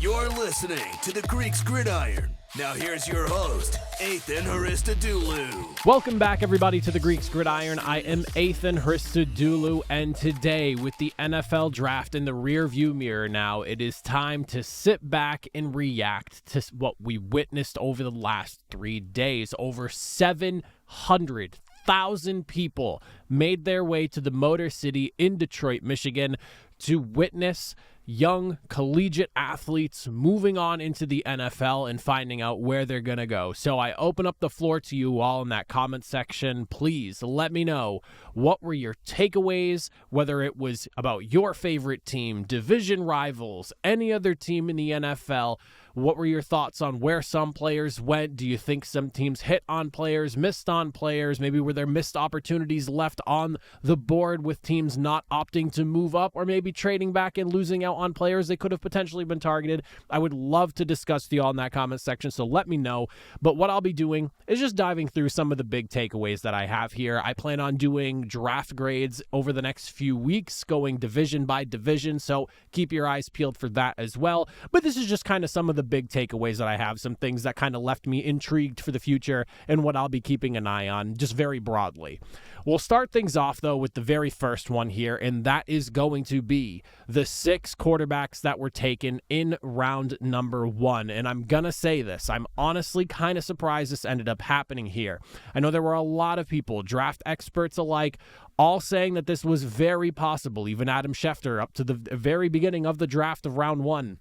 You're listening to the Greeks Gridiron. Now here's your host, Ethan Haristadoulou. Welcome back, everybody, to the Greeks Gridiron. I am Ethan Haristadoulou, and today, with the NFL Draft in the rearview mirror now, it is time to sit back and react to what we witnessed over the last 3 days. Over 700,000 people made their way to the Motor City in Detroit, Michigan, to witness young collegiate athletes moving on into the NFL and finding out where they're going to go. So I open up the floor to you all in that comment section. Please let me know, what were your takeaways, whether it was about your favorite team, division rivals, any other team in the NFL. What were your thoughts on where some players went? Do you think some teams hit on players, missed on players? Maybe were there missed opportunities left on the board with teams not opting to move up, or maybe trading back and losing out on players they could have potentially been targeted? I would love to discuss with you all in that comment section, so let me know. But what I'll be doing is just diving through some of the big takeaways that I have here. I plan on doing draft grades over the next few weeks, going division by division, so keep your eyes peeled for that as well. But this is just kind of some of the big takeaways that I have, some things that kind of left me intrigued for the future and what I'll be keeping an eye on, just very broadly. We'll start things off, though, with the very first one here, and that is going to be the 6 quarterbacks that were taken in round number 1. And I'm going to say this, I'm honestly kind of surprised this ended up happening here. I know there were a lot of people, draft experts alike, all saying that this was very possible. Even Adam Schefter, up to the very beginning of the draft of round 1,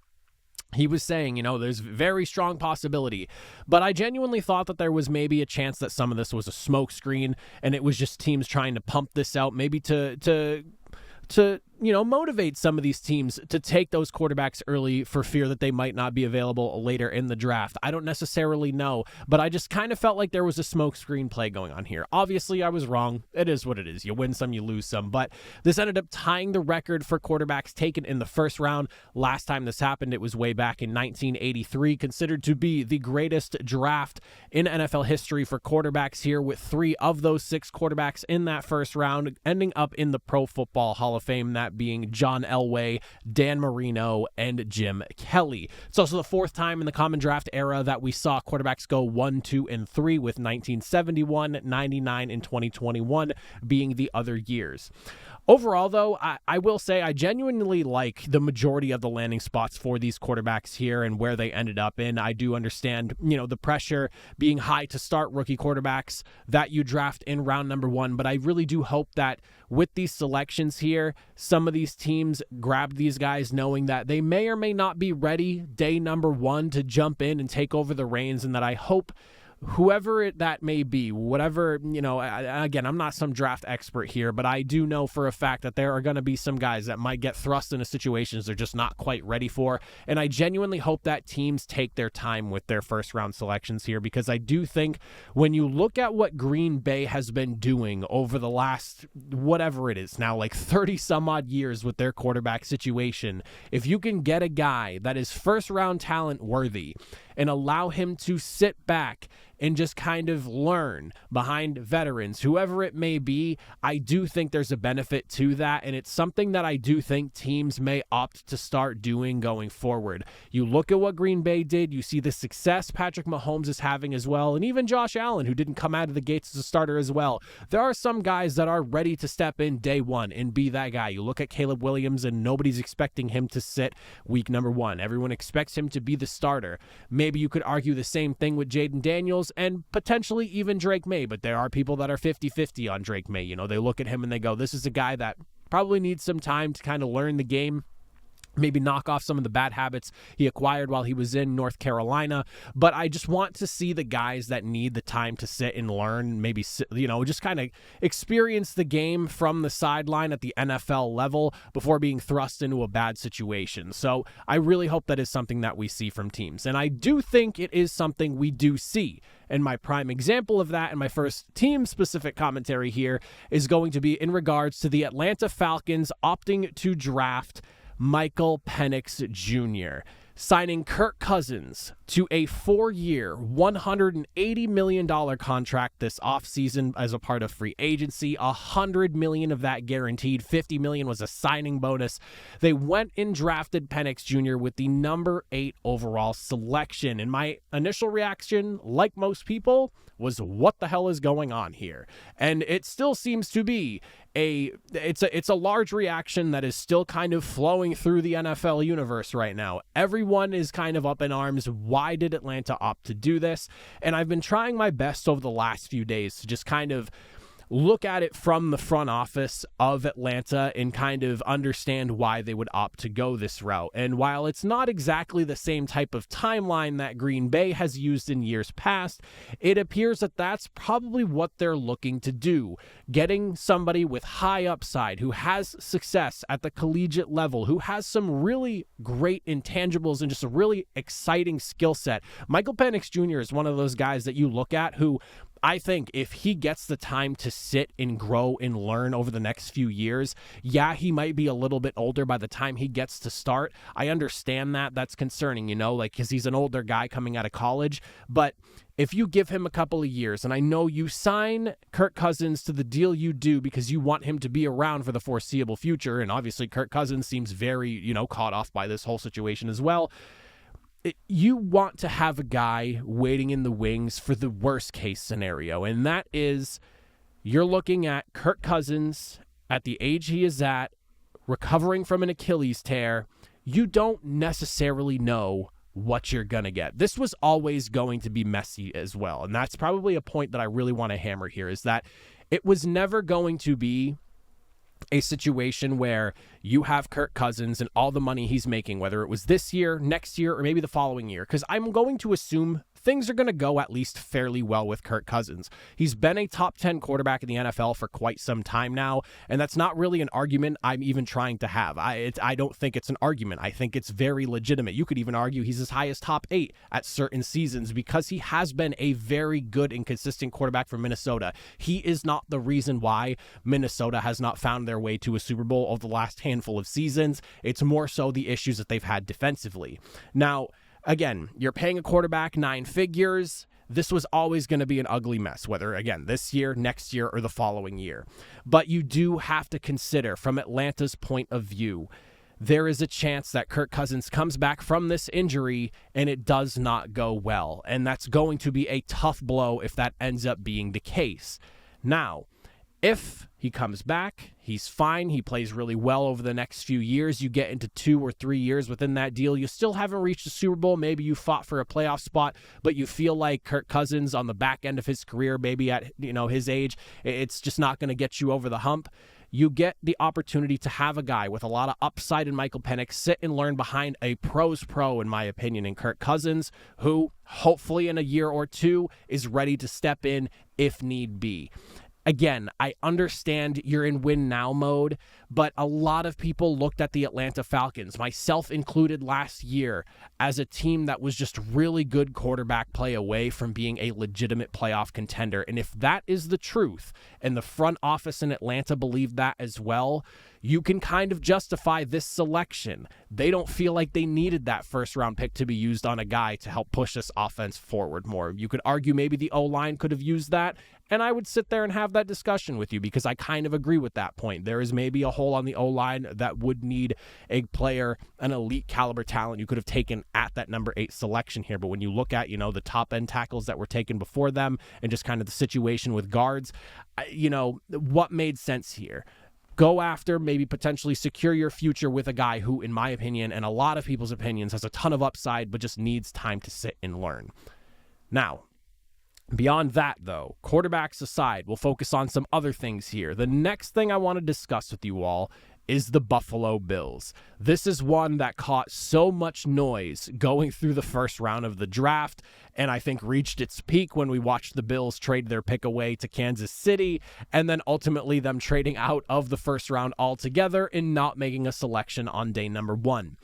he was saying, there's very strong possibility. But I genuinely thought that there was maybe a chance that some of this was a smokescreen and it was just teams trying to pump this out, maybe to motivate some of these teams to take those quarterbacks early for fear that they might not be available later in the draft. I don't necessarily know, but I just kind of felt like there was a smokescreen play going on here. Obviously, I was wrong. It is what it is. You win some, you lose some, but this ended up tying the record for quarterbacks taken in the first round. Last time this happened, it was way back in 1983, considered to be the greatest draft in NFL history for quarterbacks here, with 3 of those 6 quarterbacks in that first round ending up in the Pro Football Hall of Fame, that being John Elway, Dan Marino, and Jim Kelly. It's also the 4th time in the common draft era that we saw quarterbacks go 1, 2, and 3, with 1971, 99, and 2021 being the other years. Overall, though, I will say I genuinely like the majority of the landing spots for these quarterbacks here and where they ended up in. I do understand, the pressure being high to start rookie quarterbacks that you draft in round number 1, but I really do hope that with these selections here, some of these teams grab these guys knowing that they may or may not be ready day number 1 to jump in and take over the reins, and that I hope whoever that may be, whatever, again, I'm not some draft expert here, but I do know for a fact that there are going to be some guys that might get thrust into situations they're just not quite ready for. And I genuinely hope that teams take their time with their first round selections here, because I do think when you look at what Green Bay has been doing over the last, whatever it is now, like 30 some odd years with their quarterback situation, if you can get a guy that is first round talent worthy and allow him to sit back and just kind of learn behind veterans, whoever it may be, I do think there's a benefit to that, and it's something that I do think teams may opt to start doing going forward. You look at what Green Bay did, you see the success Patrick Mahomes is having as well, and even Josh Allen, who didn't come out of the gates as a starter as well. There are some guys that are ready to step in day 1 and be that guy. You look at Caleb Williams, and nobody's expecting him to sit week number 1. Everyone expects him to be the starter. Maybe you could argue the same thing with Jaden Daniels and potentially even Drake May, but there are people that are 50-50 on Drake May. They look at him and they go, this is a guy that probably needs some time to kind of learn the game, maybe knock off some of the bad habits he acquired while he was in North Carolina. But I just want to see the guys that need the time to sit and learn, maybe, just kind of experience the game from the sideline at the NFL level before being thrust into a bad situation. So I really hope that is something that we see from teams. And I do think it is something we do see. And my prime example of that, and my first team-specific commentary here, is going to be in regards to the Atlanta Falcons opting to draft Michael Penix Jr., signing Kirk Cousins to a 4-year, $180 million contract this offseason as a part of free agency. $100 million of that guaranteed. $50 million was a signing bonus. They went and drafted Penix Jr. with the number 8 overall selection. And my initial reaction, like most people, was what the hell is going on here? And it still seems to be it's a large reaction that is still kind of flowing through the NFL universe right now. Everyone is kind of up in arms. Why did Atlanta opt to do this? And I've been trying my best over the last few days to just kind of look at it from the front office of Atlanta and kind of understand why they would opt to go this route. And while it's not exactly the same type of timeline that Green Bay has used in years past, it appears that that's probably what they're looking to do. Getting somebody with high upside, who has success at the collegiate level, who has some really great intangibles and just a really exciting skill set. Michael Penix Jr. is one of those guys that you look at who, I think if he gets the time to sit and grow and learn over the next few years, yeah, he might be a little bit older by the time he gets to start. I understand that. That's concerning, because he's an older guy coming out of college. But if you give him a couple of years, and I know you sign Kirk Cousins to the deal you do because you want him to be around for the foreseeable future, and obviously Kirk Cousins seems very, caught off by this whole situation as well. You want to have a guy waiting in the wings for the worst case scenario, and that is you're looking at Kirk Cousins at the age he is at, recovering from an Achilles tear. You don't necessarily know what you're going to get. This was always going to be messy as well, and that's probably a point that I really want to hammer here, is that it was never going to be a situation where you have Kirk Cousins and all the money he's making, whether it was this year, next year, or maybe the following year, because I'm going to assume things are going to go at least fairly well with Kirk Cousins. He's been a top 10 quarterback in the NFL for quite some time now, and that's not really an argument I'm even trying to have. I don't think it's an argument. I think it's very legitimate. You could even argue he's as high as top 8 at certain seasons because he has been a very good and consistent quarterback for Minnesota. He is not the reason why Minnesota has not found their way to a Super Bowl over the last handful of seasons. It's more so the issues that they've had defensively. Now, again, you're paying a quarterback 9 figures. This was always going to be an ugly mess, whether, again, this year, next year, or the following year. But you do have to consider, from Atlanta's point of view, there is a chance that Kirk Cousins comes back from this injury and it does not go well. And that's going to be a tough blow if that ends up being the case. Now, if he comes back, he's fine. He plays really well over the next few years. You get into 2 or 3 years within that deal. You still haven't reached a Super Bowl. Maybe you fought for a playoff spot, but you feel like Kirk Cousins on the back end of his career, maybe at his age, it's just not going to get you over the hump. You get the opportunity to have a guy with a lot of upside in Michael Penix sit and learn behind a pro's pro, in my opinion, in Kirk Cousins, who hopefully in a year or 2 is ready to step in if need be. Again, I understand you're in win now mode, but a lot of people looked at the Atlanta Falcons, myself included last year, as a team that was just really good quarterback play away from being a legitimate playoff contender. And if that is the truth, and the front office in Atlanta believed that as well, you can kind of justify this selection. They don't feel like they needed that first round pick to be used on a guy to help push this offense forward more. You could argue maybe the O-line could have used that, and I would sit there and have that discussion with you because I kind of agree with that point. There is maybe a hole on the O-line that would need a player, an elite caliber talent you could have taken at that number 8 selection here. But when you look at, the top end tackles that were taken before them and just kind of the situation with guards, what made sense here? Go after, maybe potentially secure your future with a guy who, in my opinion, and a lot of people's opinions, has a ton of upside, but just needs time to sit and learn. Now, beyond that, though, quarterbacks aside, we'll focus on some other things here. The next thing I want to discuss with you all is the Buffalo Bills. This is one that caught so much noise going through the first round of the draft, and I think reached its peak when we watched the Bills trade their pick away to Kansas City, and then ultimately them trading out of the first round altogether and not making a selection on day number 1.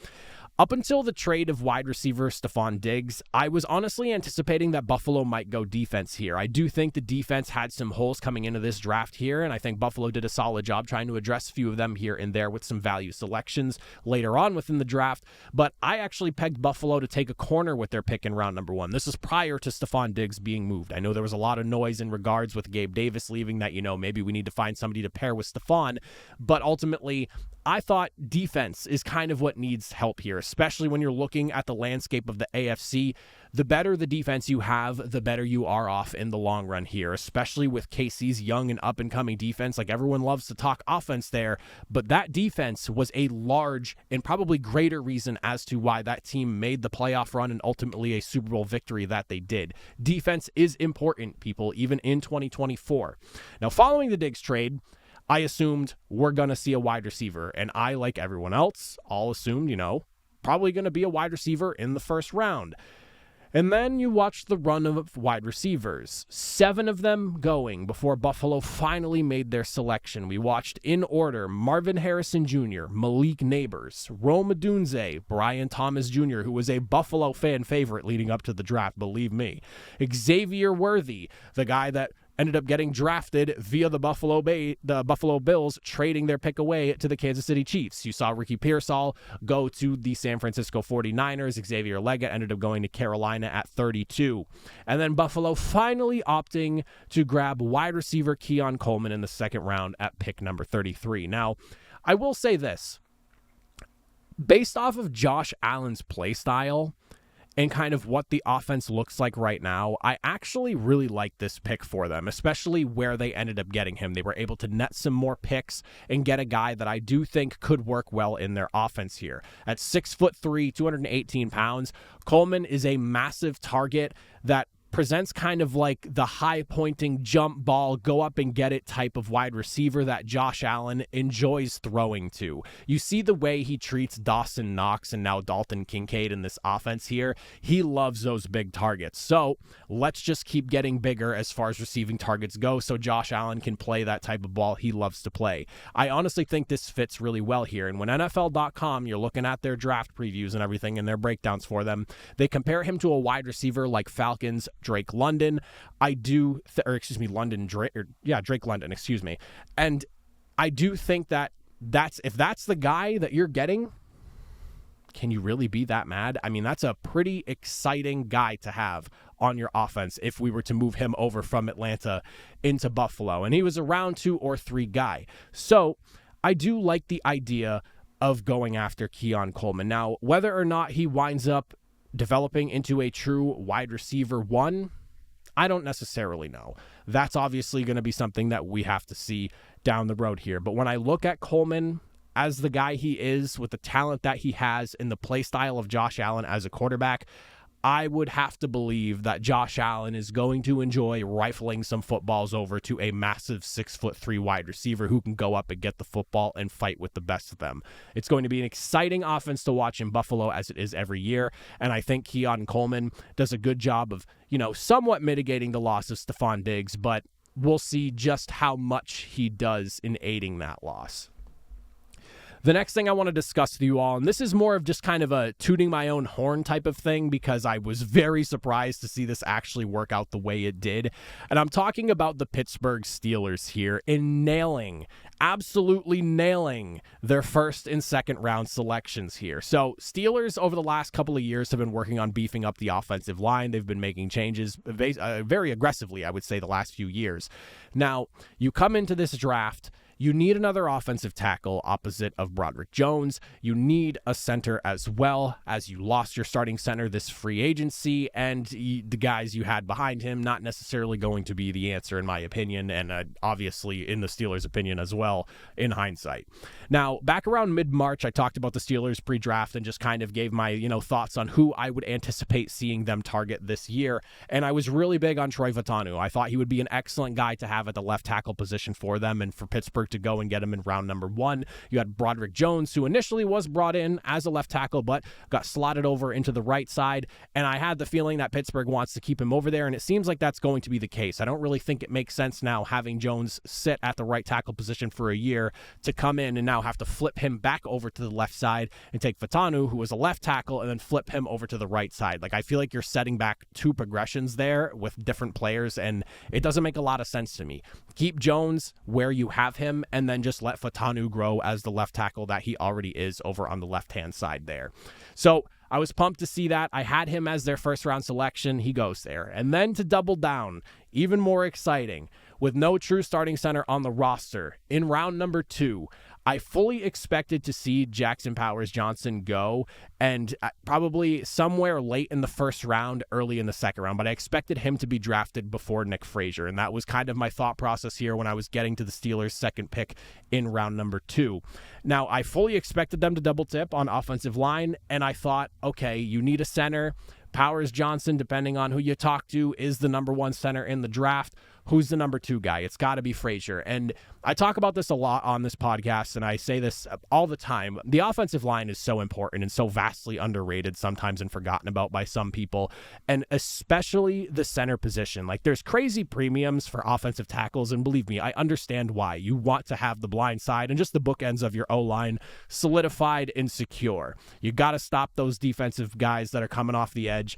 Up until the trade of wide receiver Stephon Diggs, I was honestly anticipating that Buffalo might go defense here. I do think the defense had some holes coming into this draft here, and I think Buffalo did a solid job trying to address a few of them here and there with some value selections later on within the draft. But I actually pegged Buffalo to take a corner with their pick in round number 1. This is prior to Stephon Diggs being moved. I know there was a lot of noise in regards with Gabe Davis leaving that, maybe we need to find somebody to pair with Stephon, but ultimately, I thought defense is kind of what needs help here, especially when you're looking at the landscape of the AFC. The better the defense you have, the better you are off in the long run here, especially with KC's young and up-and-coming defense. Like, everyone loves to talk offense there, but that defense was a large and probably greater reason as to why that team made the playoff run and ultimately a Super Bowl victory that they did. Defense is important, people, even in 2024. Now, following the Diggs trade, I assumed we're going to see a wide receiver, and I, like everyone else, all assumed, probably going to be a wide receiver in the first round. And then you watch the run of wide receivers, 7 of them going before Buffalo finally made their selection. We watched in order Marvin Harrison Jr., Malik Neighbors, Rome Odunze, Brian Thomas Jr., who was a Buffalo fan favorite leading up to the draft, believe me, Xavier Worthy, the guy that ended up getting drafted via the Buffalo Bills, trading their pick away to the Kansas City Chiefs. You saw Ricky Pearsall go to the San Francisco 49ers. Xavier Leggett ended up going to Carolina at 32. And then Buffalo finally opting to grab wide receiver Keon Coleman in the second round at pick number 33. Now, I will say this. Based off of Josh Allen's play style, and kind of what the offense looks like right now, I actually really like this pick for them, especially where they ended up getting him. They were able to net some more picks and get a guy that I do think could work well in their offense here. At 6'3", 218 pounds, Coleman is a massive target that presents kind of like the high-pointing jump ball, go up and get it type of wide receiver that Josh Allen enjoys throwing to. You see the way he treats Dawson Knox and now Dalton Kincaid in this offense here. He loves those big targets. So let's just keep getting bigger as far as receiving targets go so Josh Allen can play that type of ball he loves to play. I honestly think this fits really well here. And when NFL.com, you're looking at their draft previews and everything and their breakdowns for them, they compare him to a wide receiver like Falcons Drake London. Drake London, excuse me. And I do think that if that's the guy that you're getting, can you really be that mad? I mean, that's a pretty exciting guy to have on your offense if we were to move him over from Atlanta into Buffalo. And he was a round 2 or 3 guy. So I do like the idea of going after Keon Coleman. Now, whether or not he winds up developing into a true wide receiver 1, I don't necessarily know. That's obviously going to be something that we have to see down the road here. But when I look at Coleman as the guy he is, with the talent that he has in the play style of Josh Allen as a quarterback, I would have to believe that Josh Allen is going to enjoy rifling some footballs over to a massive 6'3" wide receiver who can go up and get the football and fight with the best of them. It's going to be an exciting offense to watch in Buffalo, as it is every year, and I think Keon Coleman does a good job of, somewhat mitigating the loss of Stephon Diggs, but we'll see just how much he does in aiding that loss. The next thing I want to discuss with you all, and this is more of just kind of a tooting my own horn type of thing because I was very surprised to see this actually work out the way it did. And I'm talking about the Pittsburgh Steelers here in absolutely nailing their first and second round selections here. So Steelers over the last couple of years have been working on beefing up the offensive line. They've been making changes very aggressively, I would say, the last few years. Now, you come into this draft, you need another offensive tackle opposite of Broderick Jones. You need a center as well, as you lost your starting center this free agency, and the guys you had behind him not necessarily going to be the answer, in my opinion, and obviously in the Steelers' opinion as well, in hindsight. Now, back around mid-March, I talked about the Steelers pre-draft and just kind of gave my thoughts on who I would anticipate seeing them target this year, and I was really big on Troy Fautanu. I thought he would be an excellent guy to have at the left tackle position for them, and for Pittsburgh Pittsburgh to go and get him in round number 1. You had Broderick Jones, who initially was brought in as a left tackle, but got slotted over into the right side. And I had the feeling that Pittsburgh wants to keep him over there, and it seems like that's going to be the case. I don't really think it makes sense now having Jones sit at the right tackle position for a year to come in and now have to flip him back over to the left side and take Fatanu, who was a left tackle, and then flip him over to the right side. Like, I feel like you're setting back 2 progressions there with different players, and it doesn't make a lot of sense to me. Keep Jones where you have him, and then just let Fatanu grow as the left tackle that he already is over on the left-hand side there. So I was pumped to see that. I had him as their first-round selection. He goes there. And then to double down, even more exciting, with no true starting center on the roster, in round number 2, I fully expected to see Jackson Powers-Johnson go, and probably somewhere late in the first round, early in the second round, but I expected him to be drafted before Nick Frazier, and that was kind of my thought process here when I was getting to the Steelers' second pick in round number 2. Now, I fully expected them to double tip on offensive line, and I thought, okay, you need a center. Powers-Johnson, depending on who you talk to, is the number 1 center in the draft. Who's the number 2 guy? It's got to be Frazier. And I talk about this a lot on this podcast, and I say this all the time. The offensive line is so important and so vastly underrated sometimes and forgotten about by some people, and especially the center position. Like, there's crazy premiums for offensive tackles, and believe me, I understand why. You want to have the blind side and just the bookends of your O-line solidified and secure. You got to stop those defensive guys that are coming off the edge,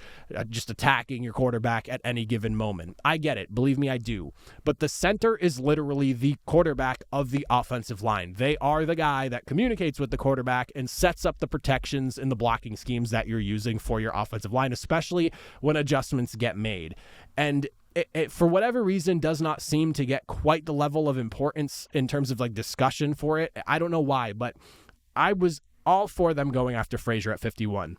just attacking your quarterback at any given moment. I get it. Believe me, I do. But the center is literally the quarterback of the offensive line. They are the guy that communicates with the quarterback and sets up the protections and the blocking schemes that you're using for your offensive line, especially when adjustments get made. And it, for whatever reason, does not seem to get quite the level of importance in terms of like discussion for it. I don't know why, but I was all for them going after Frazier at 51.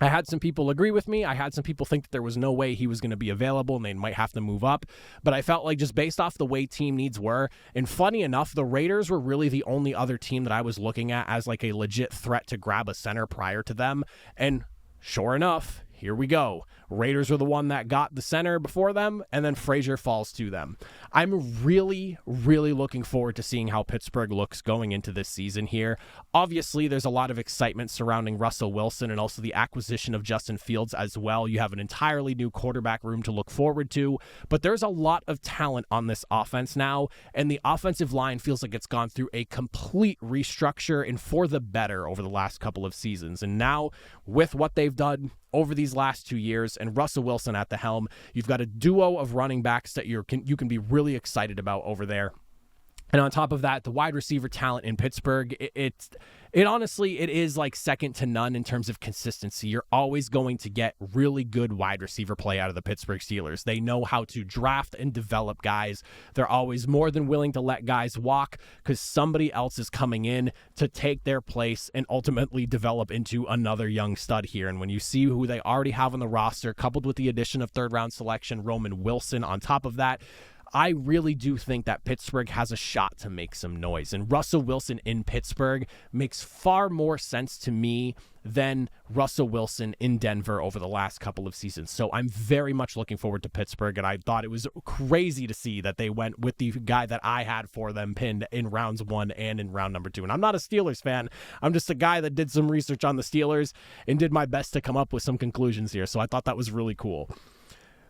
I had some people agree with me. I had some people think that there was no way he was going to be available and they might have to move up. But I felt like just based off the way team needs were, and funny enough, the Raiders were really the only other team that I was looking at as like a legit threat to grab a center prior to them. And sure enough, here we go. Raiders were the one that got the center before them, and then Frazier falls to them. I'm really, really looking forward to seeing how Pittsburgh looks going into this season here. Obviously, there's a lot of excitement surrounding Russell Wilson and also the acquisition of Justin Fields as well. You have an entirely new quarterback room to look forward to, but there's a lot of talent on this offense now, and the offensive line feels like it's gone through a complete restructure and for the better over the last couple of seasons. And now, with what they've done over these last 2 years and Russell Wilson at the helm, you've got a duo of running backs that you can be really excited about over there. And on top of that, the wide receiver talent in Pittsburgh, it honestly, it is like second to none in terms of consistency. You're always going to get really good wide receiver play out of the Pittsburgh Steelers. They know how to draft and develop guys. They're always more than willing to let guys walk because somebody else is coming in to take their place and ultimately develop into another young stud here. And when you see who they already have on the roster, coupled with the addition of third-round selection Roman Wilson on top of that, I really do think that Pittsburgh has a shot to make some noise. And Russell Wilson in Pittsburgh makes far more sense to me than Russell Wilson in Denver over the last couple of seasons. So I'm very much looking forward to Pittsburgh, and I thought it was crazy to see that they went with the guy that I had for them pinned in rounds 1 and in round number 2. And I'm not a Steelers fan. I'm just a guy that did some research on the Steelers and did my best to come up with some conclusions here. So I thought that was really cool.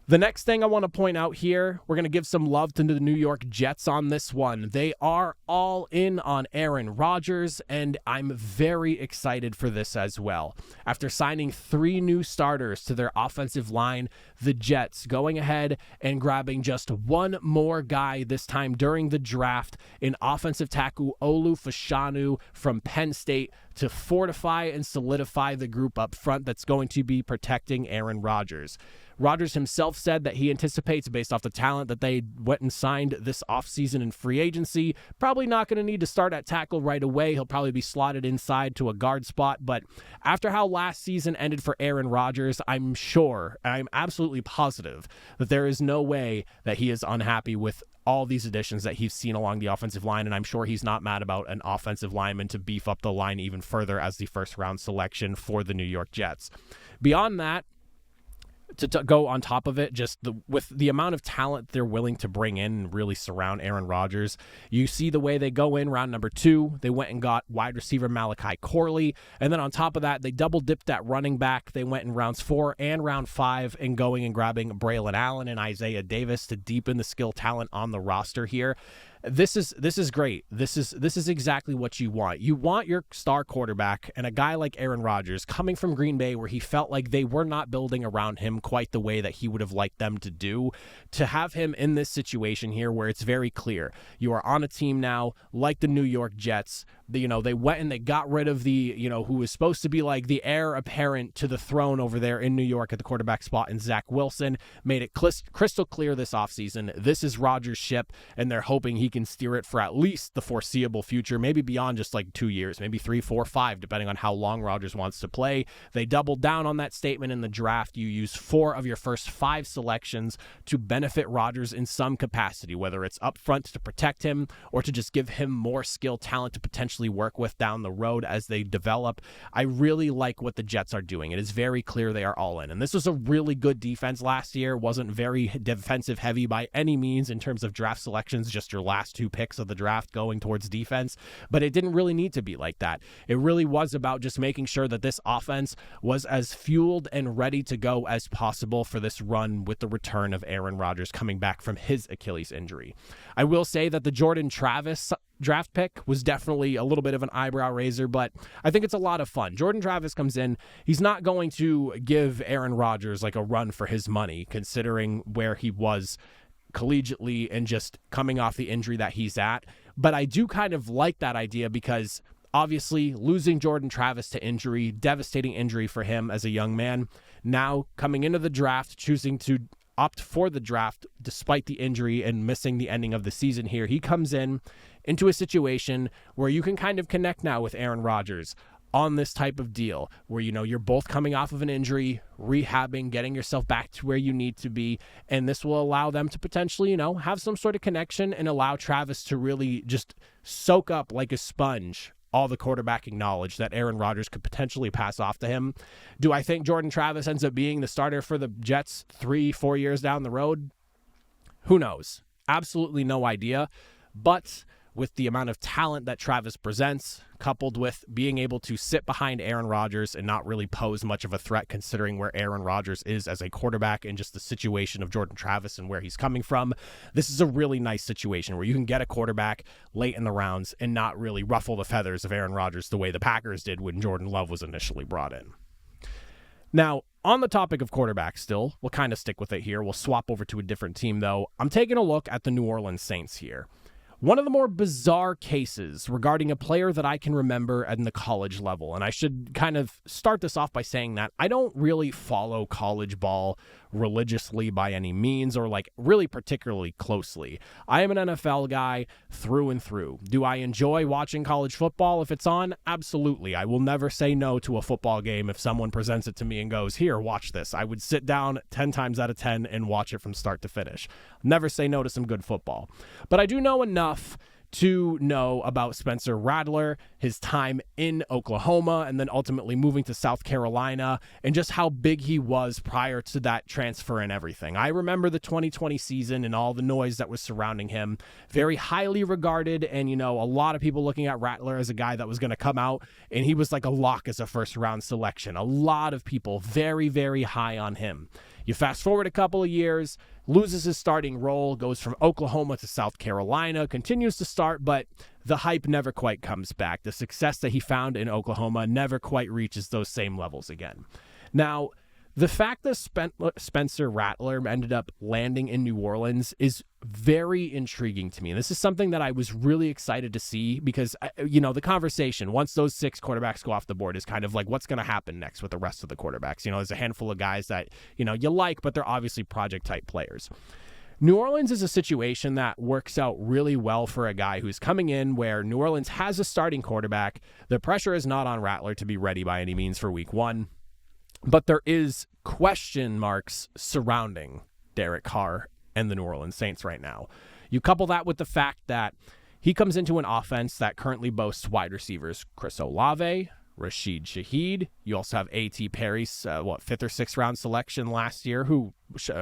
The next thing I want to point out here, we're going to give some love to the New York Jets on this one. They are all in on Aaron Rodgers, and I'm very excited for this as well. After signing 3 new starters to their offensive line, the Jets going ahead and grabbing just one more guy this time during the draft in offensive tackle Olu Fashanu from Penn State to fortify and solidify the group up front that's going to be protecting Aaron Rodgers. Rodgers himself said that he anticipates, based off the talent that they went and signed this offseason in free agency, probably not going to need to start at tackle right away. He'll probably be slotted inside to a guard spot. But after how last season ended for Aaron Rodgers, I'm absolutely positive that there is no way that he is unhappy with all these additions that he's seen along the offensive line, and I'm sure he's not mad about an offensive lineman to beef up the line even further as the first-round selection for the New York Jets. Beyond that, to go on top of it, just with the amount of talent they're willing to bring in and really surround Aaron Rodgers. You see the way they go in round number 2. They went and got wide receiver Malachi Corley. And then on top of that, they double dipped at running back. They went in rounds 4 and round 5 and going and grabbing Braylon Allen and Isaiah Davis to deepen the skill talent on the roster here. This is great. This is exactly what you want. You want your star quarterback and a guy like Aaron Rodgers coming from Green Bay, where he felt like they were not building around him quite the way that he would have liked them to do, to have him in this situation here where it's very clear you are on a team now like the New York Jets. They went and they got rid of who was supposed to be like the heir apparent to the throne over there in New York at the quarterback spot in Zach Wilson, made it crystal clear this offseason. This is Rodgers' ship, and they're hoping he can steer it for at least the foreseeable future, maybe beyond just like 2 years, maybe 3, 4, 5, depending on how long Rodgers wants to play. They doubled down on that statement in the draft. You use 4 of your first 5 selections to benefit Rodgers in some capacity, whether it's up front to protect him or to just give him more skill talent to potentially work with down the road as they develop. I really like what the Jets are doing. It is very clear they are all in. And this was a really good defense last year. Wasn't very defensive heavy by any means in terms of draft selections, just your last 2 picks of the draft going towards defense. But it didn't really need to be like that. It really was about just making sure that this offense was as fueled and ready to go as possible for this run with the return of Aaron Rodgers coming back from his Achilles injury. I will say that the Jordan Travis draft pick was definitely a little bit of an eyebrow raiser, but I think it's a lot of fun. Jordan Travis comes in. He's not going to give Aaron Rodgers like a run for his money, considering where he was collegiately and just coming off the injury that he's at. But I do kind of like that idea because obviously losing Jordan Travis to injury, devastating injury for him as a young man. Now coming into the draft, choosing to opt for the draft despite the injury and missing the ending of the season here. He comes into a situation where you can kind of connect now with Aaron Rodgers on this type of deal where, you're both coming off of an injury, rehabbing, getting yourself back to where you need to be. And this will allow them to potentially, have some sort of connection and allow Travis to really just soak up like a sponge all the quarterbacking knowledge that Aaron Rodgers could potentially pass off to him. Do I think Jordan Travis ends up being the starter for the Jets 3-4 years down the road? Who knows? Absolutely no idea. But with the amount of talent that Travis presents, coupled with being able to sit behind Aaron Rodgers and not really pose much of a threat considering where Aaron Rodgers is as a quarterback and just the situation of Jordan Travis and where he's coming from, this is a really nice situation where you can get a quarterback late in the rounds and not really ruffle the feathers of Aaron Rodgers the way the Packers did when Jordan Love was initially brought in. Now, on the topic of quarterbacks still, we'll kind of stick with it here. We'll swap over to a different team, though. I'm taking a look at the New Orleans Saints here. One of the more bizarre cases regarding a player that I can remember at the college level, and I should kind of start this off by saying that I don't really follow college ball religiously by any means or like really particularly closely. I am an NFL guy through and through. Do I enjoy watching college football if it's on? Absolutely. I will never say no to a football game if someone presents it to me and goes, here, watch this. I would sit down 10 times out of 10 and watch it from start to finish. Never say no to some good football. But I do know enough to know about Spencer Rattler, his time in Oklahoma, and then ultimately moving to South Carolina, and just how big he was prior to that transfer and everything. I remember the 2020 season and all the noise that was surrounding him. Very highly regarded, and, a lot of people looking at Rattler as a guy that was going to come out, and he was like a lock as a first-round selection. A lot of people very, very high on him. You fast forward a couple of years, loses his starting role, goes from Oklahoma to South Carolina, continues to start, but the hype never quite comes back. The success that he found in Oklahoma never quite reaches those same levels again. Now, the fact that Spencer Rattler ended up landing in New Orleans is very intriguing to me. And this is something that I was really excited to see because, the conversation, once those 6 quarterbacks go off the board, is kind of like, what's going to happen next with the rest of the quarterbacks? There's a handful of guys that, you like, but they're obviously project-type players. New Orleans is a situation that works out really well for a guy who's coming in where New Orleans has a starting quarterback. The pressure is not on Rattler to be ready by any means for week 1. But there is question marks surrounding Derek Carr and the New Orleans Saints right now. You couple that with the fact that he comes into an offense that currently boasts wide receivers Chris Olave, Rashid Shaheed. You also have A.T. Perry's, 5th or 6th round selection last year, who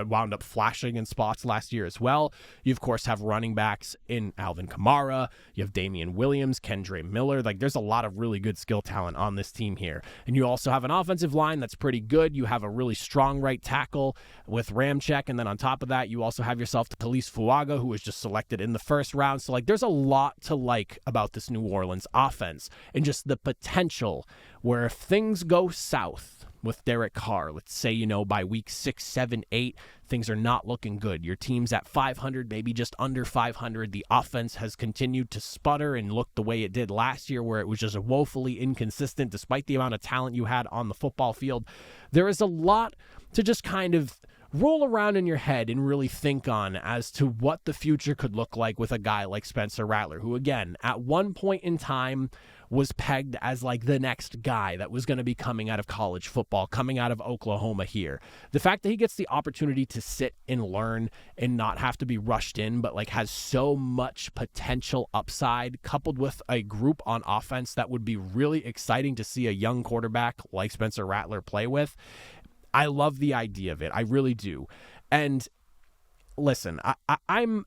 wound up flashing in spots last year as well. You, of course, have running backs in Alvin Kamara. You have Damian Williams, Kendre Miller. Like, there's a lot of really good skill talent on this team here. And you also have an offensive line that's pretty good. You have a really strong right tackle with Ramczyk. And then on top of that, you also have yourself the Talise Fuaga, who was just selected in the 1st round. So, like, there's a lot to like about this New Orleans offense and just the potential where if things go south with Derek Carr, let's say, by week 6, 7, 8, things are not looking good. Your team's at 500, maybe just under 500. The offense has continued to sputter and look the way it did last year, where it was just woefully inconsistent despite the amount of talent you had on the football field. There is a lot to just kind of roll around in your head and really think on as to what the future could look like with a guy like Spencer Rattler, who, again, at one point in time was pegged as like the next guy that was going to be coming out of college football, coming out of Oklahoma here. The fact that he gets the opportunity to sit and learn and not have to be rushed in, but like has so much potential upside, coupled with a group on offense that would be really exciting to see a young quarterback like Spencer Rattler play with. I love the idea of it. I really do. And listen, I'm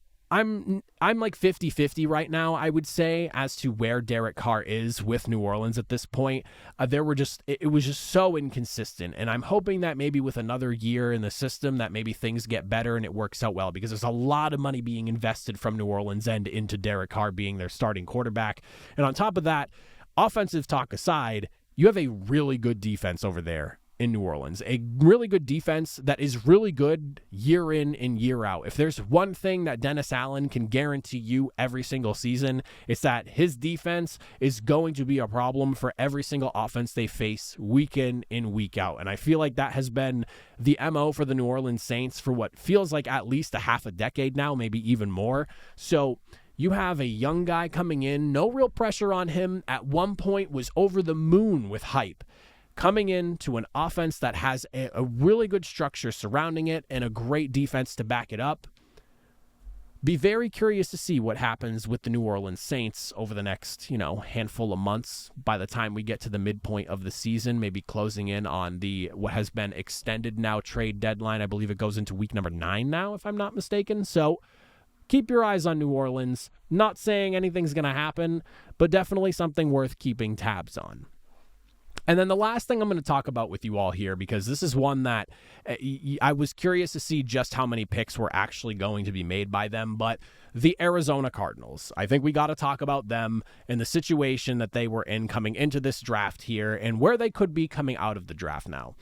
like 50-50 right now, I would say, as to where Derek Carr is with New Orleans at this point. It was just so inconsistent, and I'm hoping that maybe with another year in the system that maybe things get better and it works out well, because there's a lot of money being invested from New Orleans end into Derek Carr being their starting quarterback. And on top of that, offensive talk aside, you have a really good defense over there in New Orleans, a really good defense that is really good year in and year out. If there's one thing that Dennis Allen can guarantee you every single season, it's that his defense is going to be a problem for every single offense they face week in and week out. And I feel like that has been the MO for the New Orleans Saints for what feels like at least a half a decade now, maybe even more. So you have a young guy coming in, no real pressure on him. At one point was over the moon with hype, coming into an offense that has a really good structure surrounding it and a great defense to back it up. Be very curious to see what happens with the New Orleans Saints over the next, handful of months by the time we get to the midpoint of the season, maybe closing in on what has been extended now trade deadline. I believe it goes into week number 9 now, if I'm not mistaken. So keep your eyes on New Orleans. Not saying anything's going to happen, but definitely something worth keeping tabs on. And then the last thing I'm going to talk about with you all here, because this is one that I was curious to see just how many picks were actually going to be made by them, but the Arizona Cardinals. I think we got to talk about them and the situation that they were in coming into this draft here and where they could be coming out of the draft now.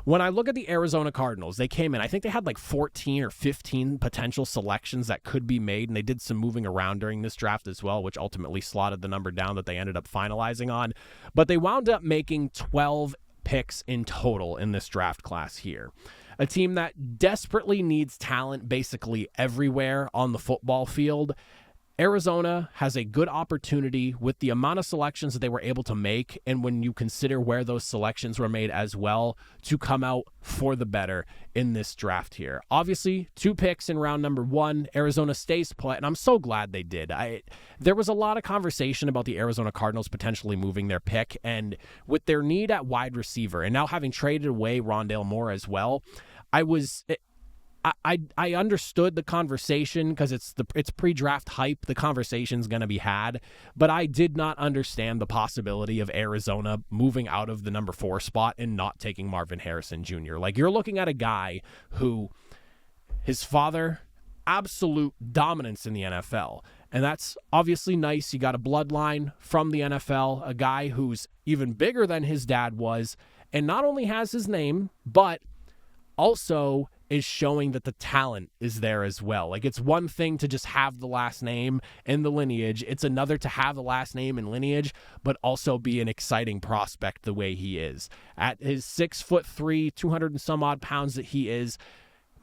When I look at the Arizona Cardinals, they came in, I think they had like 14 or 15 potential selections that could be made, and they did some moving around during this draft as well, which ultimately slotted the number down that they ended up finalizing on. But they wound up making 12 picks in total in this draft class here. A team that desperately needs talent basically everywhere on the football field. Arizona has a good opportunity with the amount of selections that they were able to make, and when you consider where those selections were made as well, to come out for the better in this draft here. Obviously, 2 picks in round number 1. Arizona stays put, and I'm so glad they did. There was a lot of conversation about the Arizona Cardinals potentially moving their pick, and with their need at wide receiver, and now having traded away Rondale Moore as well, I understood the conversation because it's pre-draft hype. The conversation's going to be had, but I did not understand the possibility of Arizona moving out of the number 4 spot and not taking Marvin Harrison Jr. Like, you're looking at a guy who, his father, absolute dominance in the NFL. And that's obviously nice. You got a bloodline from the NFL, a guy who's even bigger than his dad was, and not only has his name, but also is showing that the talent is there as well. Like, it's one thing to just have the last name and the lineage. It's another to have the last name and lineage, but also be an exciting prospect the way he is. At his 6'3", 200 and some odd pounds that he is,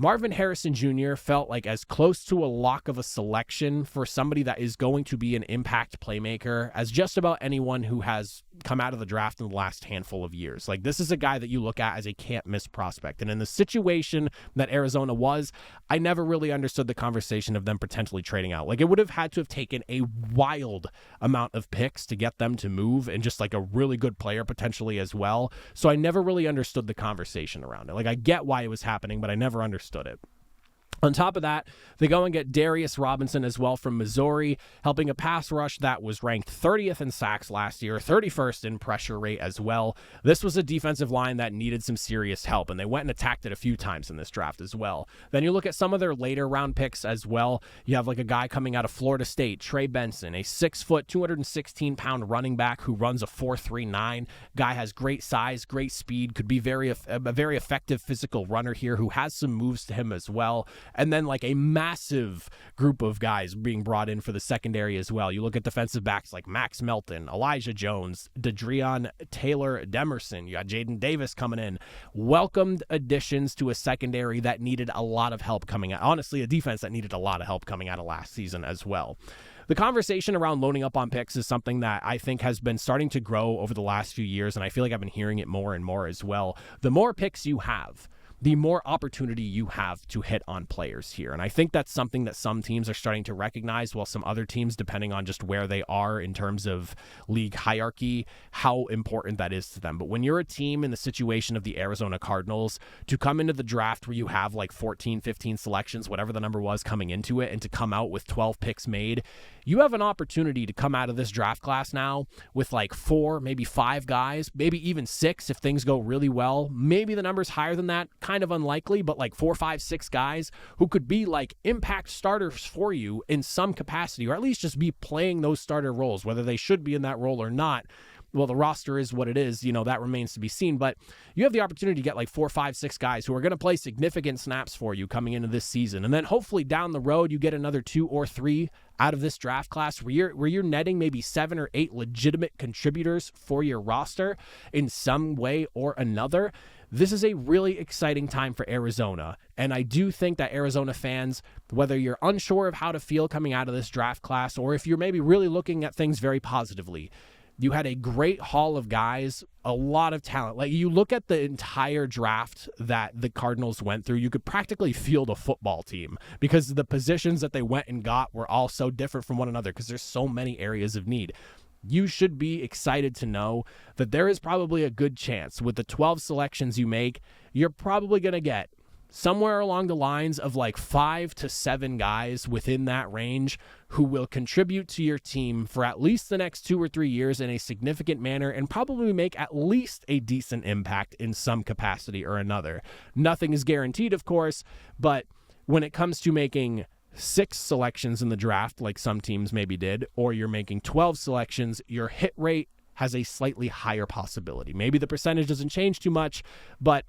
Marvin Harrison Jr. felt like as close to a lock of a selection for somebody that is going to be an impact playmaker as just about anyone who has come out of the draft in the last handful of years. Like, this is a guy that you look at as a can't-miss prospect. And in the situation that Arizona was, I never really understood the conversation of them potentially trading out. Like, it would have had to have taken a wild amount of picks to get them to move, and just like a really good player potentially as well. So I never really understood the conversation around it. Like, I get why it was happening, but I never understood it. On top of that, they go and get Darius Robinson as well from Missouri, helping a pass rush that was ranked 30th in sacks last year, 31st in pressure rate as well. This was a defensive line that needed some serious help, and they went and attacked it a few times in this draft as well. Then you look at some of their later round picks as well. You have like a guy coming out of Florida State, Trey Benson, a 6-foot, 216-pound running back who runs a 4.39. Guy has great size, great speed, could be a very effective physical runner here who has some moves to him as well. And then like a massive group of guys being brought in for the secondary as well. You look at defensive backs like Max Melton, Elijah Jones, Dadrion Taylor Demerson. You got Jaden Davis coming in. Welcomed additions to a secondary that needed a lot of help coming out. Honestly, a defense that needed a lot of help coming out of last season as well. The conversation around loading up on picks is something that I think has been starting to grow over the last few years, and I feel like I've been hearing it more and more as well. The more picks you have, the more opportunity you have to hit on players here. And I think that's something that some teams are starting to recognize, while some other teams, depending on just where they are in terms of league hierarchy, how important that is to them. But when you're a team in the situation of the Arizona Cardinals, to come into the draft where you have like 14, 15 selections, whatever the number was coming into it, and to come out with 12 picks made, you have an opportunity to come out of this draft class now with like 4, maybe 5 guys, maybe even 6 if things go really well. Maybe the number's higher than that, kind of unlikely, but like 4, 5, 6 guys who could be like impact starters for you in some capacity, or at least just be playing those starter roles. Whether they should be in that role or not, well, the roster is what it is, that remains to be seen. But you have the opportunity to get like 4, 5, 6 guys who are going to play significant snaps for you coming into this season. And then hopefully down the road, you get another 2 or 3 out of this draft class where you're netting maybe 7 or 8 legitimate contributors for your roster in some way or another. This is a really exciting time for Arizona. And I do think that Arizona fans, whether you're unsure of how to feel coming out of this draft class, or if you're maybe really looking at things very positively, you had a great haul of guys, a lot of talent. Like, you look at the entire draft that the Cardinals went through, you could practically field a football team because the positions that they went and got were all so different from one another because there's so many areas of need. You should be excited to know that there is probably a good chance with the 12 selections you make, you're probably going to get somewhere along the lines of like 5 to 7 guys within that range who will contribute to your team for at least the next 2 or 3 years in a significant manner and probably make at least a decent impact in some capacity or another. Nothing is guaranteed, of course, but when it comes to making 6 selections in the draft, like some teams maybe did, or you're making 12 selections, your hit rate has a slightly higher possibility. Maybe the percentage doesn't change too much, but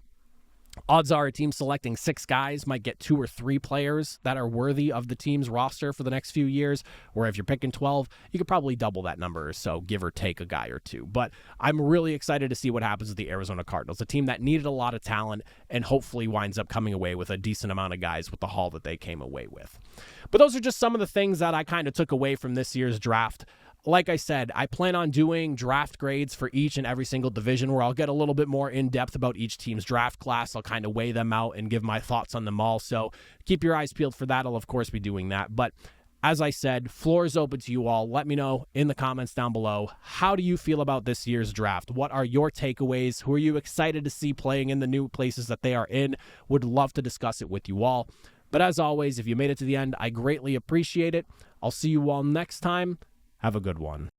odds are a team selecting 6 guys might get 2 or 3 players that are worthy of the team's roster for the next few years. Or if you're picking 12, you could probably double that number or so, give or take a guy or 2. But I'm really excited to see what happens with the Arizona Cardinals, a team that needed a lot of talent and hopefully winds up coming away with a decent amount of guys with the haul that they came away with. But those are just some of the things that I kind of took away from this year's draft. Like I said, I plan on doing draft grades for each and every single division where I'll get a little bit more in-depth about each team's draft class. I'll kind of weigh them out and give my thoughts on them all. So keep your eyes peeled for that. I'll, of course, be doing that. But as I said, floor is open to you all. Let me know in the comments down below. How do you feel about this year's draft? What are your takeaways? Who are you excited to see playing in the new places that they are in? Would love to discuss it with you all. But as always, if you made it to the end, I greatly appreciate it. I'll see you all next time. Have a good one.